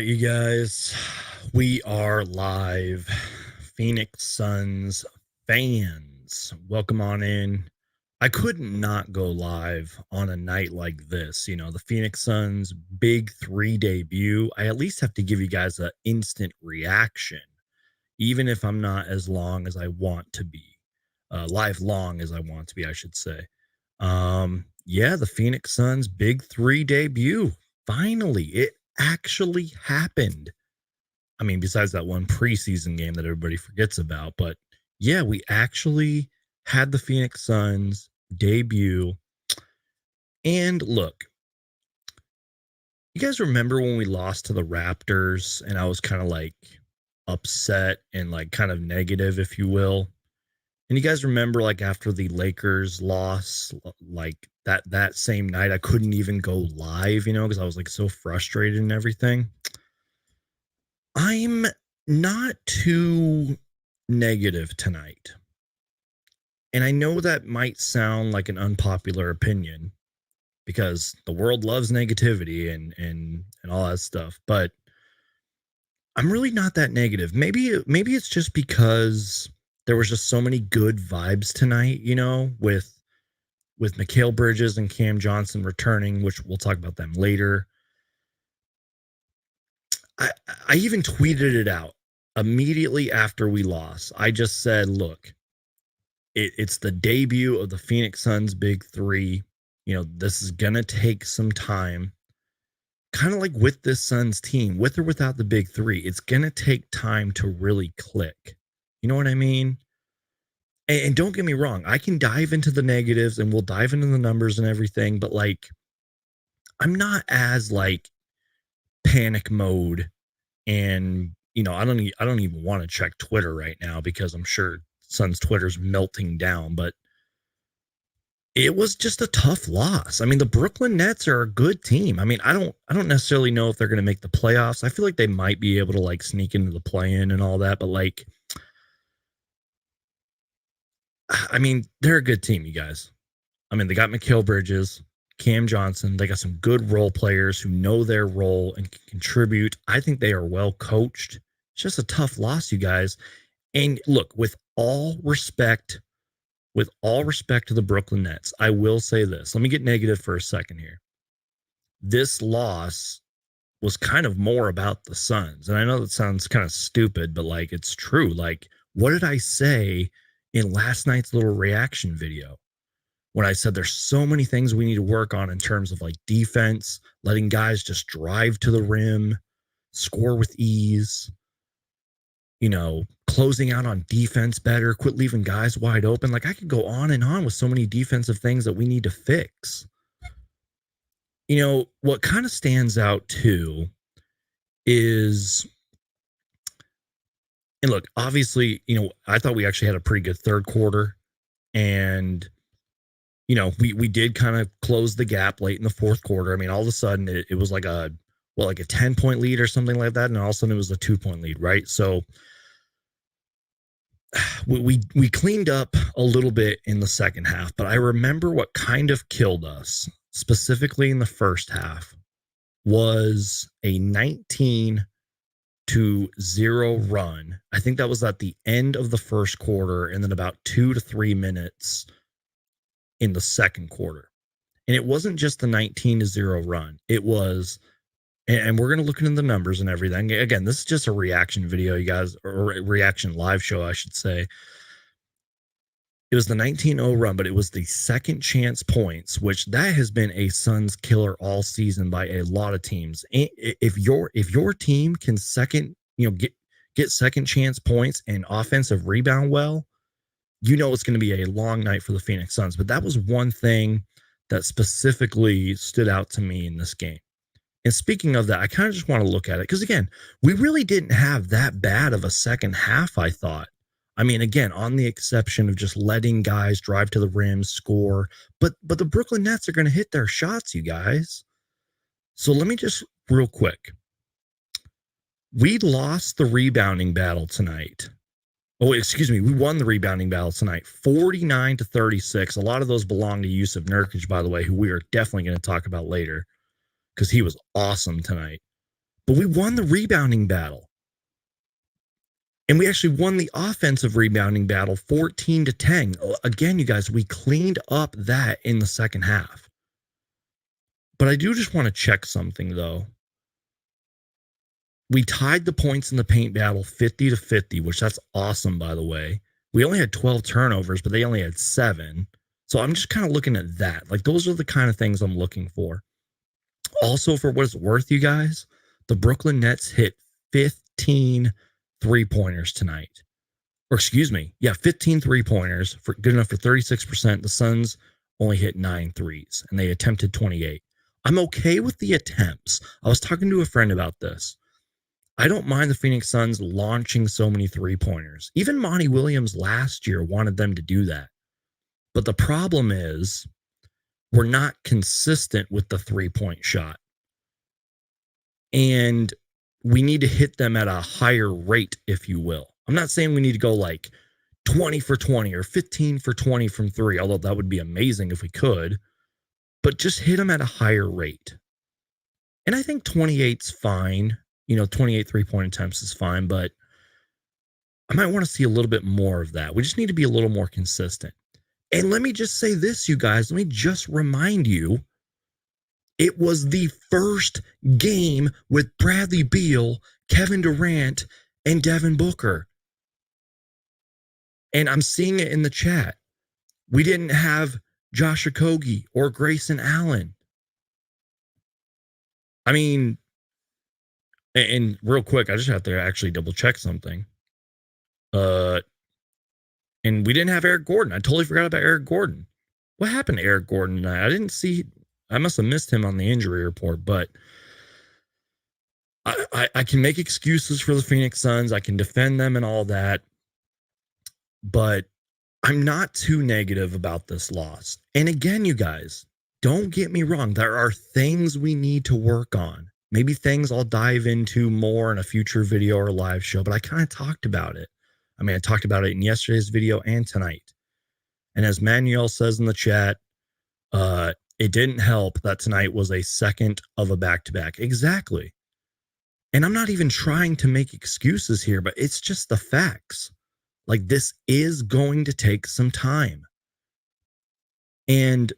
right, you guys, we are live. Phoenix Suns fans, welcome on in. I couldn't not go live on a night like this. You know, the Phoenix Suns big 3 debut. I at least have to give you guys an instant reaction, even if I'm not as long as I want to be, live long as I want to be, I should say. Yeah, the Phoenix Suns big 3 debut. Finally, it actually happened. I mean, besides that one preseason game that everybody forgets about, but yeah, we actually had the Phoenix Suns debut. And look, you guys remember when we lost to the Raptors and I was kind of like upset and like kind of negative, if you will? And you guys remember like after the Lakers loss, like that same night, I couldn't even go live, because I was like so frustrated and everything. I'm not too negative tonight. And I know that might sound like an unpopular opinion because the world loves negativity and all that stuff, but I'm really not that negative. Maybe it's just because there was just so many good vibes tonight, with Mikal Bridges and Cam Johnson returning, which we'll talk about them later. I, I even tweeted it out immediately after we lost. I just said, look, it's the debut of the Phoenix Suns big three. This is going to take some time. Kind of like with this Suns team, with or without the big three, it's going to take time to really click. You know what I mean? And don't get me wrong, I can dive into the negatives and we'll dive into the numbers and everything, but like, I'm not as like panic mode. And I don't even want to check Twitter right now because I'm sure Suns Twitter's melting down, but it was just a tough loss. I mean, the Brooklyn Nets are a good team. I mean, I don't necessarily know if they're going to make the playoffs. I feel like they might be able to like sneak into the play-in and all that, but like, I mean, they're a good team, you guys. I mean, they got Mikal Bridges, Cam Johnson. They got some good role players who know their role and can contribute. I think they are well coached. It's just a tough loss, you guys. And look, with all respect to the Brooklyn Nets, I will say this. Let me get negative for a second here. This loss was kind of more about the Suns. And I know that sounds kind of stupid, but like it's true. Like, what did I say in last night's little reaction video? When I said there's so many things we need to work on in terms of like defense, letting guys just drive to the rim, score with ease, closing out on defense better, quit leaving guys wide open. Like I could go on and on with so many defensive things that we need to fix. What kind of stands out too is, and look, obviously, I thought we actually had a pretty good third quarter. And we did kind of close the gap late in the fourth quarter. I mean, all of a sudden it was like a 10-point lead or something like that. And all of a sudden it was a 2-point lead, right? So we cleaned up a little bit in the second half, but I remember what kind of killed us, specifically in the first half, was a 19-0 run. I think that was at the end of the first quarter, and then about 2 to 3 minutes in the second quarter. And it wasn't just the 19-0 run. It was, and we're going to look into the numbers and everything. Again, this is just a reaction video, you guys, or a reaction live show, I should say. It was the 19-0 run, but it was the second chance points, which that has been a Suns killer all season by a lot of teams. If your team can get second chance points and offensive rebound well, it's going to be a long night for the Phoenix Suns. But that was one thing that specifically stood out to me in this game. And speaking of that, I kind of just want to look at it because, again, we really didn't have that bad of a second half, I thought. I mean, again, on the exception of just letting guys drive to the rim, score. But the Brooklyn Nets are going to hit their shots, you guys. So let me just real quick. We lost the rebounding battle tonight. Oh, excuse me. We won the rebounding battle tonight, 49-36. A lot of those belong to Yusuf Nurkic, by the way, who we are definitely going to talk about later because he was awesome tonight. But we won the rebounding battle. And we actually won the offensive rebounding battle 14-10. Again, you guys, we cleaned up that in the second half. But I do just want to check something, though. We tied the points in the paint battle 50-50, which that's awesome, by the way. We only had 12 turnovers, but they only had 7. So I'm just kind of looking at that. Like, those are the kind of things I'm looking for. Also, for what it's worth, you guys, the Brooklyn Nets hit 15 3-pointers tonight. Or excuse me, 15 3-pointers, for good enough for 36%. The Suns only hit 9 threes, and they attempted 28. I'm okay with the attempts. I was talking to a friend about this. I don't mind the Phoenix Suns launching so many 3-pointers. Even Monty Williams last year wanted them to do that. But the problem is we're not consistent with the 3-point shot. And we need to hit them at a higher rate, if you will. I'm not saying we need to go like 20 for 20 or 15 for 20 from 3, although that would be amazing if we could. But just hit them at a higher rate. And I think 28's fine. 28 3-point attempts is fine, but I might want to see a little bit more of that. We just need to be a little more consistent. And let me just say this, you guys. Let me just remind you, it was the first game with Bradley Beal, Kevin Durant, and Devin Booker. And I'm seeing it in the chat. We didn't have Josh Okogie or Grayson Allen. I mean, and real quick, I just have to actually double check something. And we didn't have Eric Gordon. I totally forgot about Eric Gordon. What happened to Eric Gordon tonight? I didn't see. I must have missed him on the injury report, but I can make excuses for the Phoenix Suns. I can defend them and all that, but I'm not too negative about this loss. And again, you guys, don't get me wrong. There are things we need to work on. Maybe things I'll dive into more in a future video or live show, but I kind of talked about it. I mean, I talked about it in yesterday's video and tonight. And as Manuel says in the chat, it didn't help that tonight was a second of a back-to-back. Exactly. And I'm not even trying to make excuses here, but it's just the facts. Like, this is going to take some time. And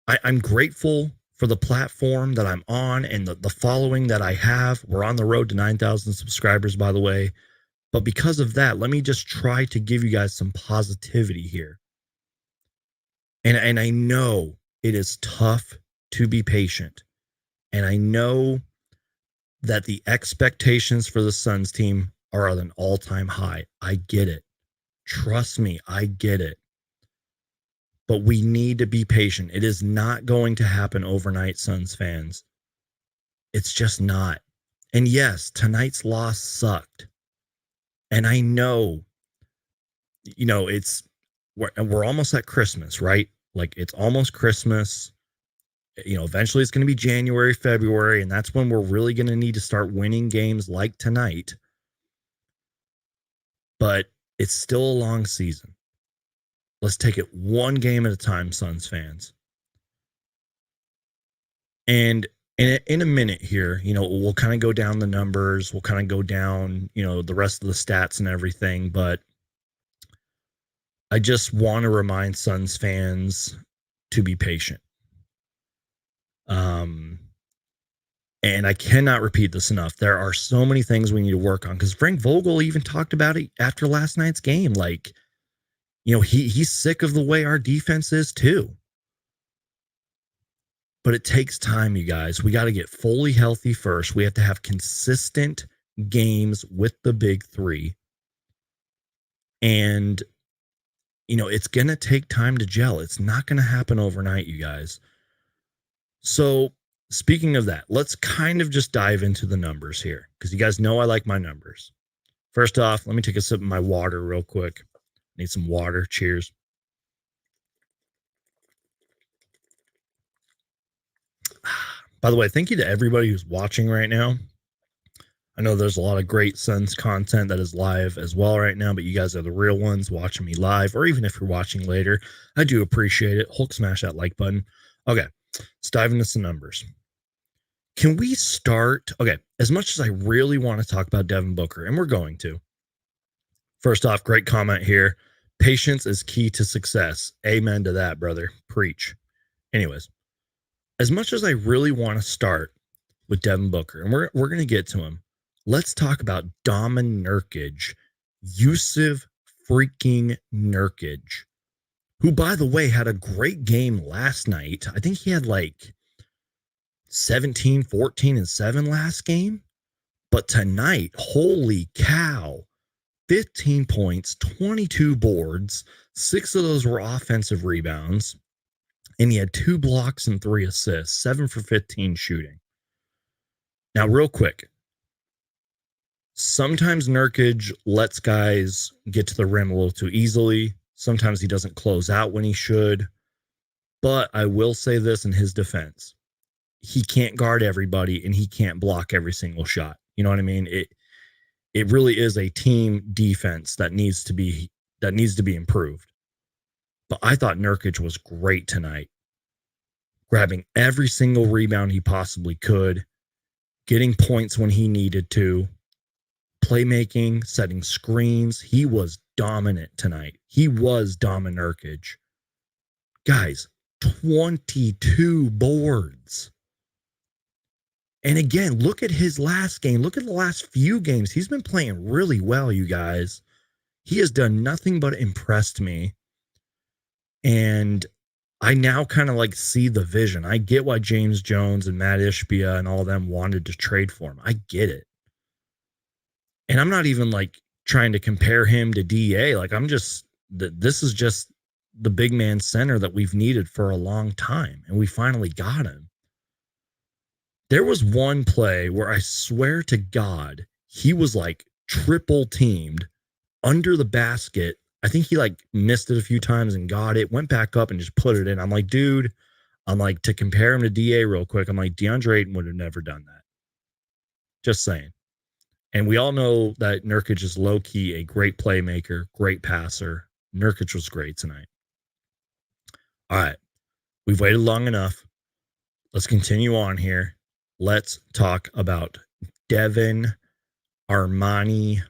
I'm grateful for the platform that I'm on and the following that I have. We're on the road to 9,000 subscribers, by the way. But because of that, let me just try to give you guys some positivity here. And I know it is tough to be patient. And I know that the expectations for the Suns team are at an all-time high. I get it. Trust me, I get it. But we need to be patient. It is not going to happen overnight, Suns fans. It's just not. And yes, tonight's loss sucked. And I know, we're almost at Christmas, right? Like, it's almost Christmas. Eventually it's going to be January, February, and that's when we're really going to need to start winning games like tonight. But it's still a long season. Let's take it one game at a time, Suns fans. And in a minute here, we'll kind of go down the numbers. We'll kind of go down, the rest of the stats and everything. But I just want to remind Suns fans to be patient. And I cannot repeat this enough. There are so many things we need to work on, because Frank Vogel even talked about it after last night's game. Like, he's sick of the way our defense is too. But it takes time, you guys. We got to get fully healthy first. We have to have consistent games with the big three. And, it's going to take time to gel. It's not going to happen overnight, you guys. So, speaking of that, let's kind of just dive into the numbers here, because you guys know I like my numbers. First off, let me take a sip of my water real quick. Need some water. Cheers. By the way, thank you to everybody who's watching right now. I know there's a lot of great Suns content that is live as well right now, but you guys are the real ones watching me live, or even if you're watching later, I do appreciate it. Hulk smash that like button. Okay, let's dive into some numbers. Can we start? Okay, as much as I really want to talk about Devin Booker, and we're going to. First off, great comment here. Patience is key to success. Amen to that, brother. Preach. Anyways, as much as I really want to start with Devin Booker, and we're going to get to him, let's talk about Domin Nurkic, Yusuf freaking Nurkic, who, by the way, had a great game last night. I think he had like 17, 14, and 7 last game. But tonight, holy cow, 15 points, 22 boards, 6 of those were offensive rebounds, and he had 2 blocks and 3 assists, 7 for 15 shooting. Now, real quick, sometimes Nurkic lets guys get to the rim a little too easily. Sometimes he doesn't close out when he should. But I will say this in his defense. He can't guard everybody and he can't block every single shot. You know what I mean? It really is a team defense that needs to be improved. But I thought Nurkic was great tonight, grabbing every single rebound he possibly could, getting points when he needed to, playmaking, setting screens. He was dominant tonight. He was dominant Nurkic. Guys, 22 boards. And again, look at his last game. Look at the last few games. He's been playing really well, you guys. He has done nothing but impressed me. And I now kind of like see the vision. I get why James Jones and Matt Ishbia and all of them wanted to trade for him. I get it. And I'm not even like trying to compare him to DA. Like this is just the big man center that we've needed for a long time. And we finally got him. There was one play where I swear to God, he was like triple teamed under the basket. I think he like missed it a few times and got it, went back up and just put it in. I'm like, dude, to compare him to DA real quick, I'm like, DeAndre Ayton would have never done that. Just saying. And we all know that Nurkic is low key a great playmaker, great passer. Nurkic was great tonight. All right. We've waited long enough. Let's continue on here. Let's talk about Devin Armani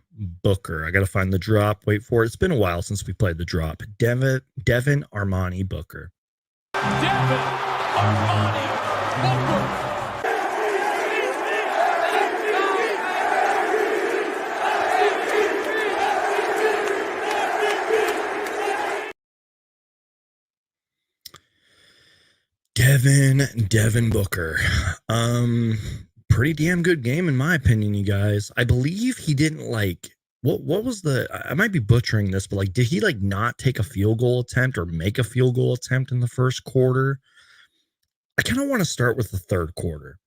Booker. I got to find the drop. Wait for it. It's been a while since we played the drop. Devin Armani Booker. Devin Armani Booker. Devin Booker. Pretty damn good game in my opinion, you guys. I believe he didn't like what was the I might be butchering this, but like did he like not take a field goal attempt or make a field goal attempt in the first quarter? I kind of want to start with the third quarter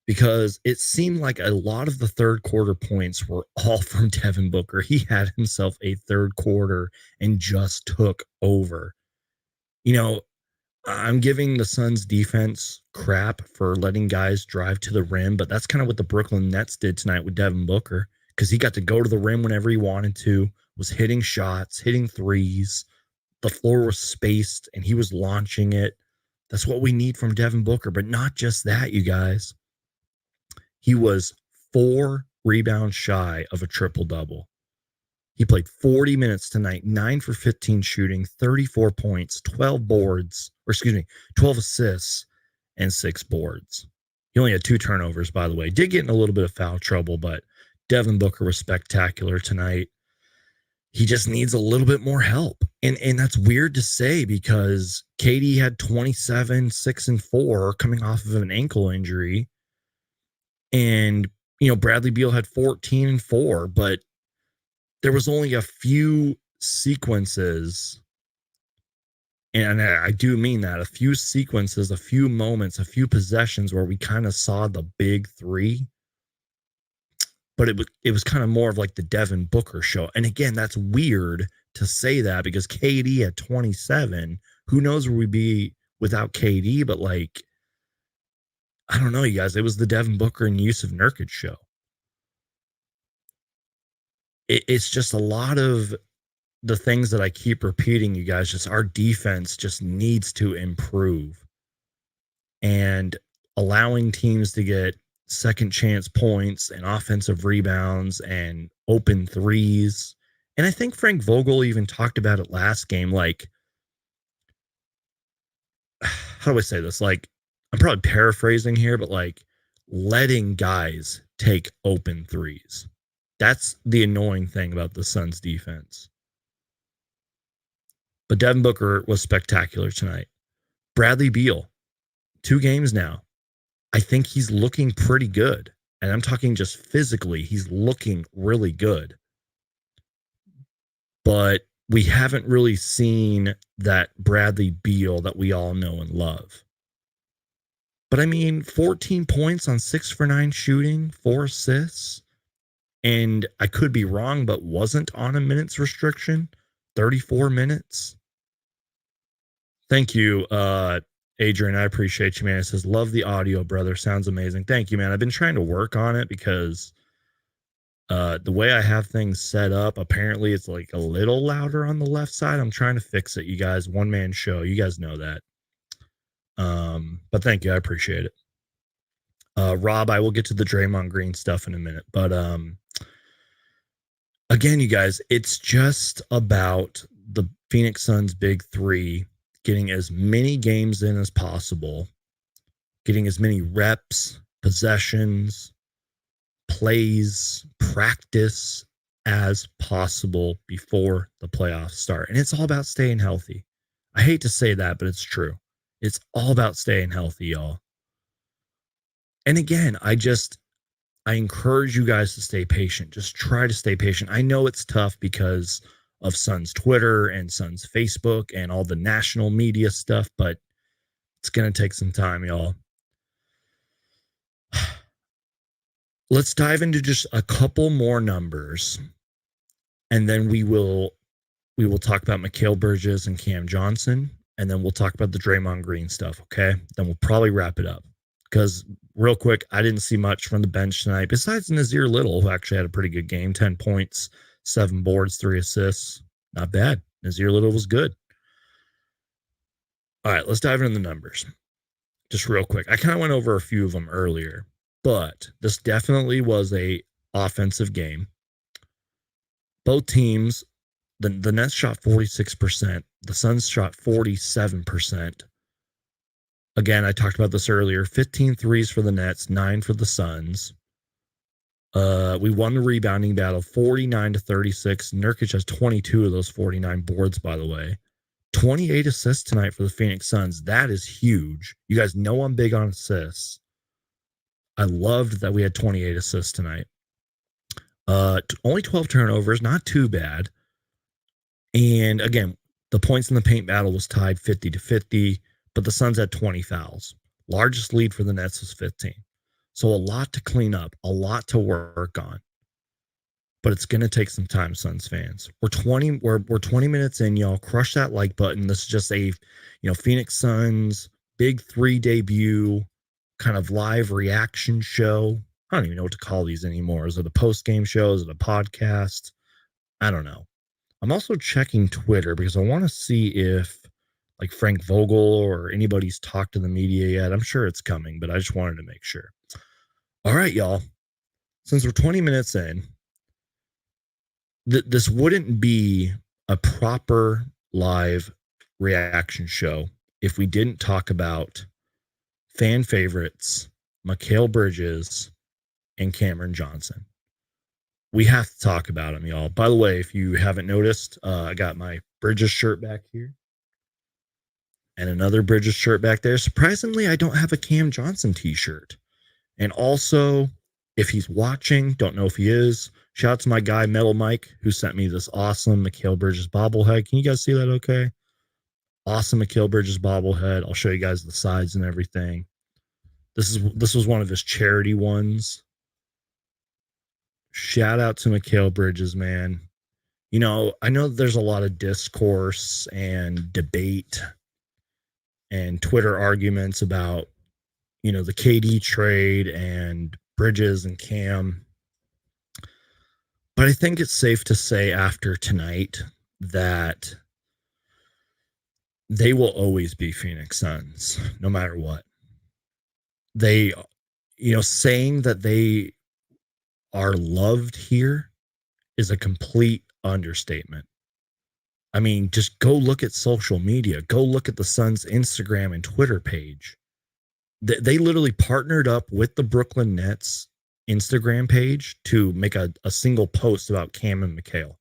because it seemed like a lot of the third quarter points were all from Devin Booker. He had himself a third quarter and just took over. You know, I'm giving the Suns defense crap for letting guys drive to the rim, but that's kind of what the Brooklyn Nets did tonight with Devin Booker because he got to go to the rim whenever he wanted to, was hitting shots, hitting threes. The floor was spaced and he was launching it. That's what we need from Devin Booker, but not just that, you guys. He was 4 rebounds shy of a triple-double. He played 40 minutes tonight, 9 for 15 shooting, 34 points, 12 assists, and 6 boards. He only had 2 turnovers, by the way. Did get in a little bit of foul trouble, but Devin Booker was spectacular tonight. He just needs a little bit more help. And that's weird to say because KD had 27, 6, and 4 coming off of an ankle injury. And, Bradley Beal had 14 and 4, but there was only a few sequences, and I do mean that, a few sequences, a few moments, a few possessions where we kind of saw the big three, but it was kind of more of like the Devin Booker show. And again, that's weird to say that because KD at 27, who knows where we'd be without KD, but like, I don't know, you guys, it was the Devin Booker and Yusuf Nurkic show. It's just a lot of the things that I keep repeating, you guys, just our defense just needs to improve. And allowing teams to get second chance points and offensive rebounds and open threes. And I think Frank Vogel even talked about it last game. Like, how do I say this? Like, I'm probably paraphrasing here, but like letting guys take open threes. That's the annoying thing about the Suns defense. But Devin Booker was spectacular tonight. Bradley Beal, 2 games now. I think he's looking pretty good. And I'm talking just physically, he's looking really good. But we haven't really seen that Bradley Beal that we all know and love. But I mean, 14 points on 6 for 9 shooting, 4 assists. And I could be wrong, but wasn't on a minutes restriction. 34 minutes. Thank you, Adrian. I appreciate you, man. It says, love the audio, brother. Sounds amazing. Thank you, man. I've been trying to work on it because the way I have things set up, apparently it's like a little louder on the left side. I'm trying to fix it, you guys. One man show. You guys know that. But thank you. I appreciate it. Rob, I will get to the Draymond Green stuff in a minute. But again, you guys, it's just about the Phoenix Suns' big 3 getting as many games in as possible, getting as many reps, possessions, plays, practice as possible before the playoffs start. And it's all about staying healthy. I hate to say that, but it's true. It's all about staying healthy, y'all. And again, I encourage you guys to stay patient. Just try to stay patient. I know it's tough because of Suns Twitter and Suns Facebook and all the national media stuff, but it's going to take some time, y'all. Let's dive into just a couple more numbers, and then we will talk about Mikal Bridges and Cam Johnson, and then we'll talk about the Draymond Green stuff, okay? Then we'll probably wrap it up. Because real quick, I didn't see much from the bench tonight, besides Nazir Little, who actually had a pretty good game, 10 points, 7 boards, 3 assists. Not bad. Nazir Little was good. All right, let's dive into the numbers. Just real quick. I kind of went over a few of them earlier, but this definitely was a offensive game. Both teams, the Nets shot 46%. The Suns shot 47%. Again, I talked about this earlier. 15 threes for the Nets, 9 for the Suns. We won the rebounding battle 49-36. Nurkic has 22 of those 49 boards, by the way. 28 assists tonight for the Phoenix Suns. That is huge. You guys know I'm big on assists. I loved that we had 28 assists tonight. Only 12 turnovers, not too bad. And again, the points in the paint battle was tied 50-50, but the Suns had 20 fouls. Largest lead for the Nets was 15. So a lot to clean up, a lot to work on. But it's going to take some time, Suns fans. We're 20 minutes in, y'all. Crush that like button. This is just a, Phoenix Suns big 3 debut kind of live reaction show. I don't even know what to call these anymore. Is it a post-game show? Is it a podcast? I don't know. I'm also checking Twitter because I want to see if like Frank Vogel or anybody's talked to the media yet. I'm sure it's coming, but I just wanted to make sure. All right, y'all. Since we're 20 minutes in, this wouldn't be a proper live reaction show if we didn't talk about fan favorites, Mikal Bridges and Cameron Johnson. We have to talk about them, y'all. By the way, if you haven't noticed, I got my Bridges shirt back here and another Bridges shirt back there. Surprisingly, I don't have a Cam Johnson t-shirt. And also, if he's watching, don't know if he is, shout out to my guy, Metal Mike, who sent me this awesome Mikal Bridges bobblehead. Can you guys see that okay? Awesome Mikal Bridges bobblehead. I'll show you guys the sides and everything. This was one of his charity ones. Shout out to Mikal Bridges, man. I know there's a lot of discourse and debate and Twitter arguments about, the KD trade and Bridges and Cam. But I think it's safe to say after tonight that they will always be Phoenix Suns, no matter what. they, saying that they are loved here is a complete understatement. I mean, just go look at social media. Go look at the Suns' Instagram and Twitter page. They literally partnered up with the Brooklyn Nets Instagram page to make a single post about Cam and Mikal.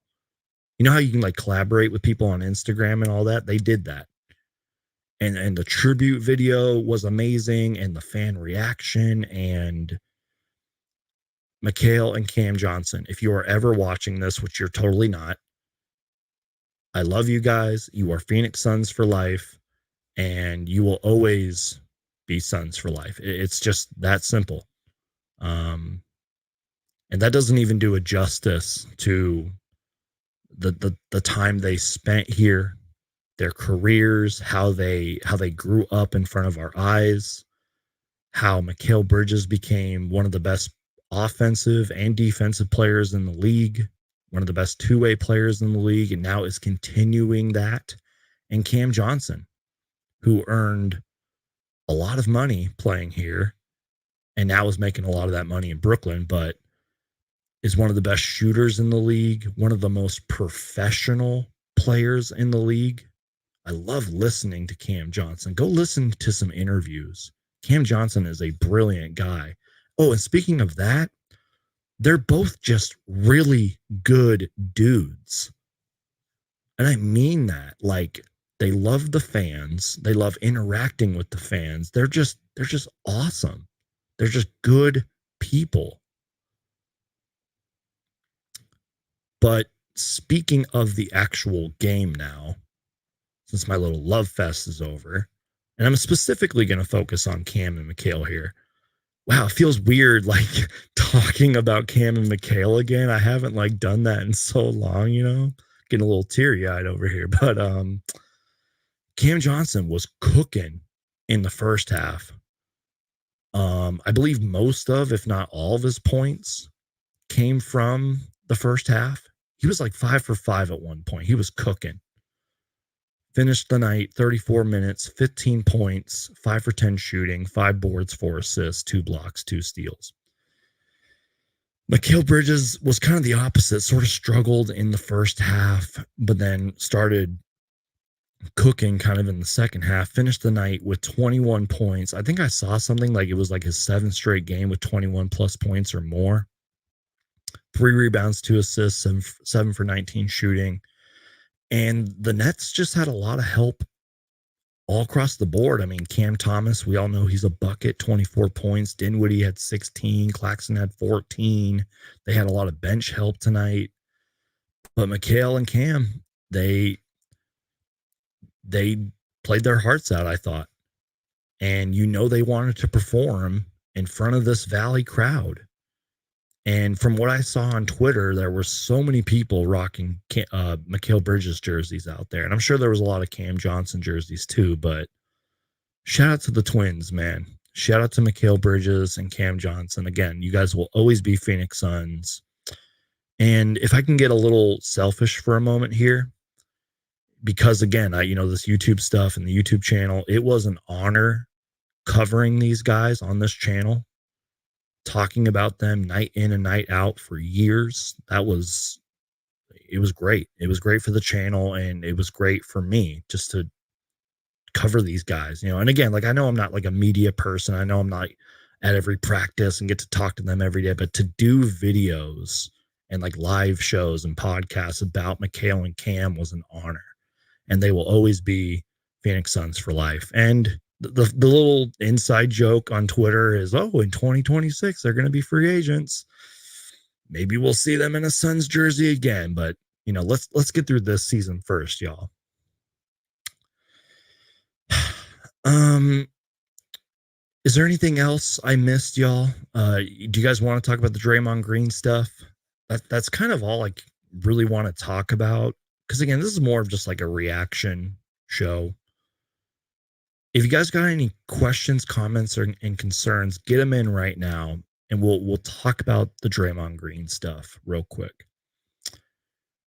You know how you can like collaborate with people on Instagram and all that? They did that. And the tribute video was amazing, and the fan reaction, and Mikal and Cam Johnson. If you are ever watching this, which you're totally not, I love you guys. You are Phoenix Suns for life, and you will always be Suns for life. It's just that simple. And that doesn't even do a justice to the time they spent here, their careers, how they grew up in front of our eyes, how Mikal Bridges became one of the best offensive and defensive players in the league, one of the best two-way players in the league, and now is continuing that. And Cam Johnson, who earned a lot of money playing here and now is making a lot of that money in Brooklyn, but is one of the best shooters in the league, one of the most professional players in the league. I love listening to Cam Johnson. Go listen to some interviews. Cam Johnson is a brilliant guy. Oh, and speaking of that, they're both just really good dudes. And I mean that. Like, they love the fans. They love interacting with the fans. They're just awesome. They're just good people. But speaking of the actual game now, since my little love fest is over, and I'm specifically going to focus on Cam and Mikal here. Wow, it feels weird like talking about Cam and Mikal again. I haven't like done that in so long, getting a little teary-eyed over here. But Cam Johnson was cooking in the first half. I believe most of, if not all of his points came from the first half. He was like 5 for 5 at one point. He was cooking. Finished the night 34 minutes, 15 points, 5 for 10 shooting, 5 boards, 4 assists, 2 blocks, 2 steals. Mikal Bridges was kind of the opposite, sort of struggled in the first half, but then started cooking kind of in the second half. Finished the night with 21 points. I think I saw something like it was like his 7th straight game with 21 plus points or more. 3 rebounds, 2 assists, 7 for 19 shooting. And the Nets just had a lot of help all across the board. I mean, Cam Thomas, we all know he's a bucket, 24 points. Dinwiddie had 16. Claxton had 14. They had a lot of bench help tonight. But Mikal and Cam, they played their hearts out, I thought. And they wanted to perform in front of this Valley crowd. And from what I saw on Twitter, there were so many people rocking Mikal Bridges jerseys out there. And I'm sure there was a lot of Cam Johnson jerseys too, but shout out to the twins, man. Shout out to Mikal Bridges and Cam Johnson. Again, you guys will always be Phoenix Suns. And if I can get a little selfish for a moment here, because again, this YouTube stuff and the YouTube channel, it was an honor covering these guys on this channel, talking about them night in and night out for years. It was great. It was great for the channel, and it was great for me just to cover these guys, and again, like, I know I'm not like a media person. I know I'm not at every practice and get to talk to them every day, but to do videos and like live shows and podcasts about Mikal and Cam was an honor, and they will always be Phoenix Suns for life. And the little inside joke on Twitter is, oh, in 2026, they're going to be free agents. Maybe we'll see them in a Suns jersey again, but let's get through this season first, y'all. Is there anything else I missed, y'all? Do you guys want to talk about the Draymond Green stuff? That's kind of all I really want to talk about. Because again, this is more of just like a reaction show. If you guys got any questions, comments, and concerns, get them in right now, and we'll talk about the Draymond Green stuff real quick.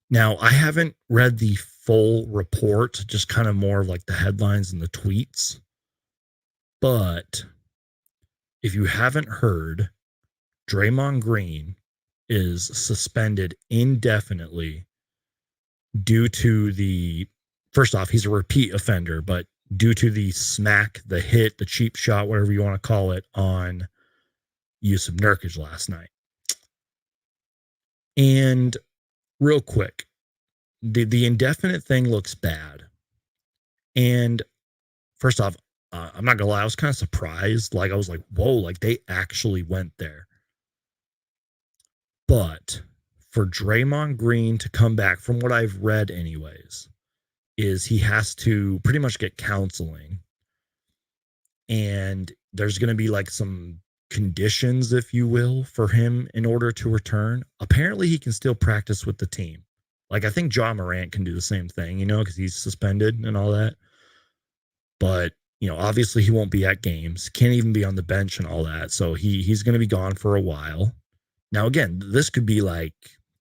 Now, I haven't read the full report, just kind of more of like the headlines and the tweets. But if you haven't heard, Draymond Green is suspended indefinitely due to the, first off, he's a repeat offender, but due to the smack, the hit, the cheap shot, whatever you want to call it, on Yusuf Nurkic last night. And real quick, the indefinite thing looks bad. And first off, I'm not gonna lie, I was kind of surprised. Like, I was like, whoa, like they actually went there. But for Draymond Green to come back, from what I've read, anyways, is he has to pretty much get counseling. And there's going to be like some conditions, if you will, for him in order to return. Apparently, he can still practice with the team. Like, I think Ja Morant can do the same thing, you know, because he's suspended and all that. But, you know, obviously he won't be at games, can't even be on the bench and all that. So he's going to be gone for a while. Now, again, this could be like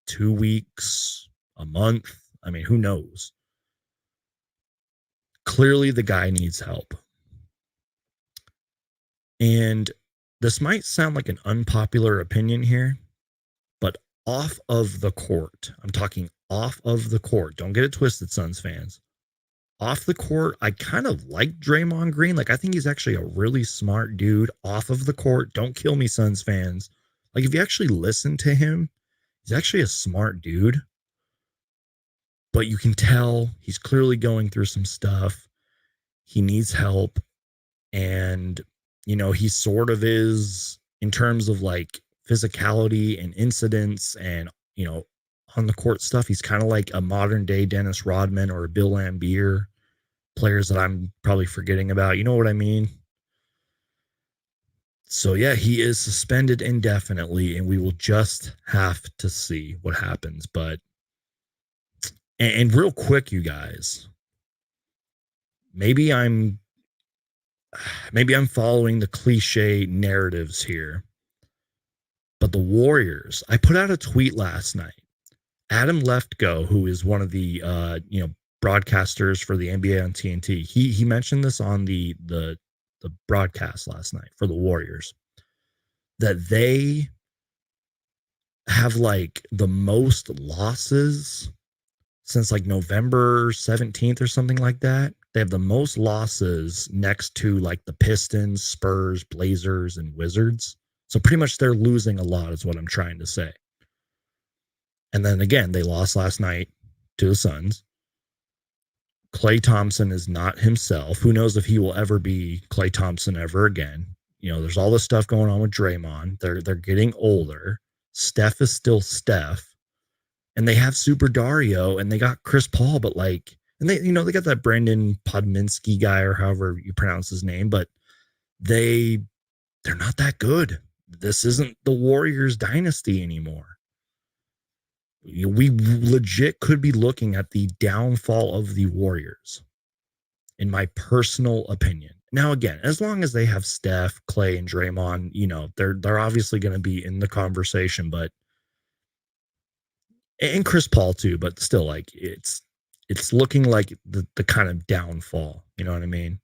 2 weeks, a month. I mean, who knows? Clearly, the guy needs help. And this might sound like an unpopular opinion here, but off of the court, I'm talking off of the court. Don't get it twisted, Suns fans. Off the court, I kind of like Draymond Green. Like, I think he's actually a really smart dude. Off of the court, don't kill me, Suns fans. Like, if you actually listen to him, he's actually a smart dude. But you can tell he's clearly going through some stuff. He needs help. And, you know, he sort of is, in terms of like physicality and incidents and, you know, on the court stuff, he's kind of like a modern day Dennis Rodman or a Bill Laimbeer, players that I'm probably forgetting about. You know what I mean? So, yeah, he is suspended indefinitely, and we will just have to see what happens. But, and real quick, you guys, maybe I'm following the cliche narratives here, but the Warriors, I put out a tweet last night. Adam Leftgo, who is one of the broadcasters for the NBA on TNT, he mentioned this on the broadcast last night for the Warriors, that they have like the most losses since like November 17th or something like that. They have the most losses next to like the Pistons, Spurs, Blazers, and Wizards. So pretty much they're losing a lot is what I'm trying to say. And then again, they lost last night to the Suns. Klay Thompson is not himself. Who knows if he will ever be Klay Thompson ever again. You know, there's all this stuff going on with Draymond. They're getting older. Steph is still Steph. And they have Super Dario and they got Chris Paul, but like, and they, you know, they got that Brandon Podminsky guy or however you pronounce his name, but they're not that good. This isn't the Warriors dynasty anymore. We legit could be looking at the downfall of the Warriors, in my personal opinion. Now, again, as long as they have Steph, Klay, and Draymond, you know, they're obviously going to be in the conversation, but and Chris Paul too, but still, like it's looking like the kind of downfall. You know what I mean?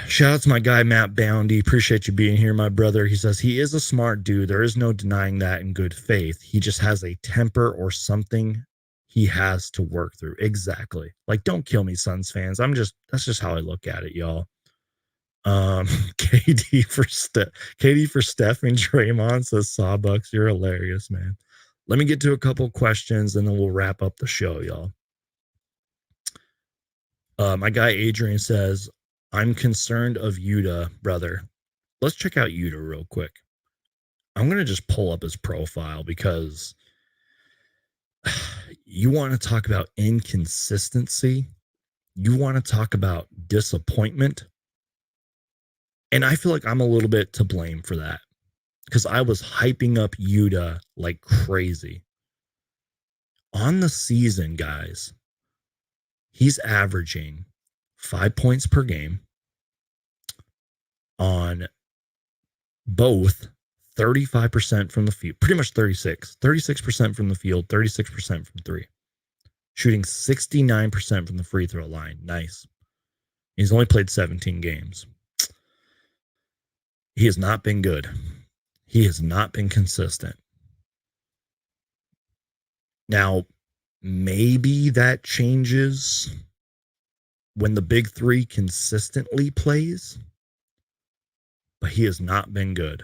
Shout out to my guy Matt Boundy. Appreciate you being here, my brother. He says he is a smart dude. There is no denying that in good faith. He just has a temper or something he has to work through. Exactly. Like, don't kill me, Suns fans. That's just how I look at it, y'all. KD for Steph and Draymond says Sawbucks. You're hilarious, man. Let me get to a couple questions and then we'll wrap up the show, y'all. My guy Adrian says, I'm concerned of Yuta, brother. Let's check out Yuta real quick. I'm going to just pull up his profile because you want to talk about inconsistency. You want to talk about disappointment. And I feel like I'm a little bit to blame for that because I was hyping up Yuta like crazy. On the season, guys, he's averaging 5 points per game on both 35% from the field, pretty much 36% from the field, 36% from three, shooting 69% from the free throw line. Nice. He's only played 17 games. He has not been good. He has not been consistent. Now, maybe that changes when the big three consistently plays, but he has not been good.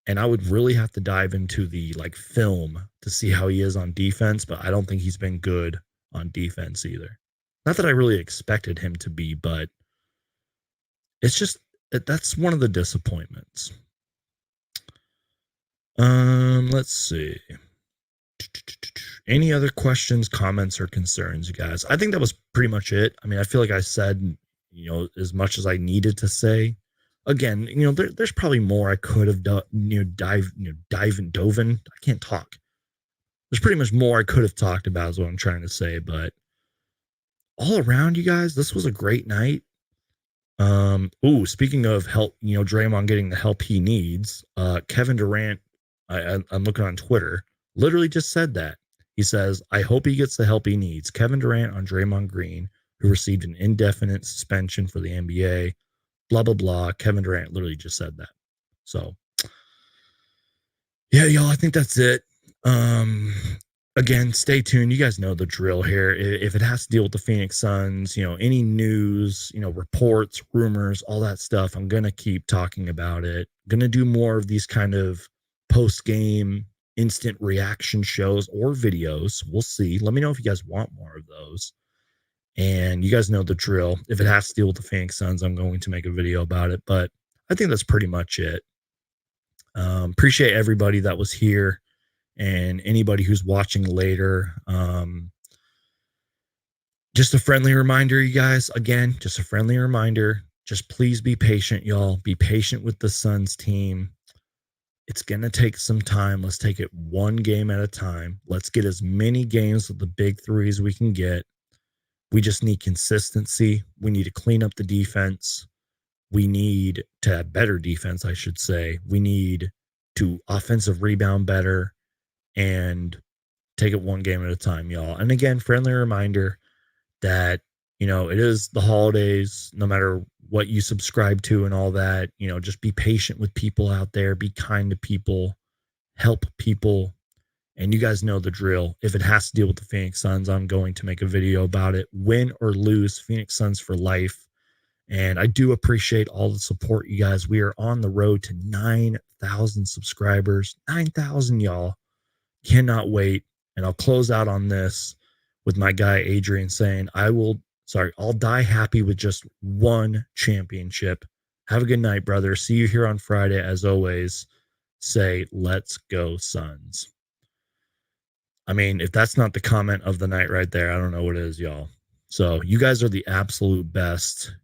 And I would really have to dive into the film to see how he is on defense, but I don't think he's been good on defense either. Not that I really expected him to be, but it's just that's one of the disappointments. Let's see. Any other questions, comments, or concerns, you guys? I think that was pretty much it. I mean, I feel like I said, as much as I needed to say. Again, there's probably more I could have done, dove in. I can't talk. There's pretty much more I could have talked about is what I'm trying to say, but all around, you guys, this was a great night. Speaking of help, Draymond getting the help he needs, Kevin Durant, I'm looking on Twitter, literally just said that. He says, I hope he gets the help he needs. Kevin Durant on Draymond Green, who received an indefinite suspension for the NBA, blah, blah, blah. Kevin Durant literally just said that. So, yeah, y'all, I think that's it. Again, stay tuned. You guys know the drill here. If it has to deal with the Phoenix Suns, any news, reports, rumors, all that stuff, I'm going to keep talking about it. Going to do more of these kind of post-game instant reaction shows or videos. We'll see. Let me know if you guys want more of those. And you guys know the drill. If it has to deal with the Phoenix Suns, I'm going to make a video about it. But I think that's pretty much it. Appreciate everybody that was here. And anybody who's watching later, just a friendly reminder, you guys, again, just a friendly reminder, just please be patient, y'all. Be patient with the Suns team. It's going to take some time. Let's take it one game at a time. Let's get as many games with the big three as we can get. We just need consistency. We need to clean up the defense. We need to have better defense, I should say. We need to offensive rebound better. And take it one game at a time, y'all. And again, friendly reminder that, it is the holidays, no matter what you subscribe to and all that, just be patient with people out there, be kind to people, help people. And you guys know the drill. If it has to deal with the Phoenix Suns, I'm going to make a video about it. Win or lose, Phoenix Suns for life. And I do appreciate all the support, you guys. We are on the road to 9,000 subscribers. 9,000, y'all. Cannot wait. And I'll close out on this with my guy Adrian saying, I'll die happy with just one championship. Have a good night, brother. See you here on Friday. As always, say, let's go Suns. I mean, if that's not the comment of the night right there, I don't know what is, y'all. So you guys are the absolute best.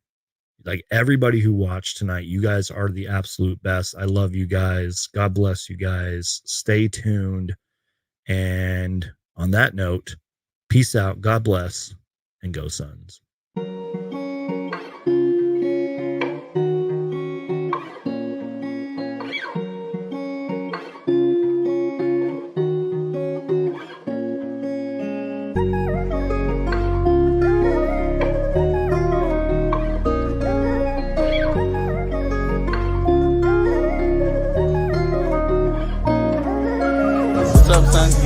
Like everybody who watched tonight, you guys are the absolute best. I love you guys. God bless you guys. Stay tuned. And on that note, peace out, God bless, and go Suns. What's up, son?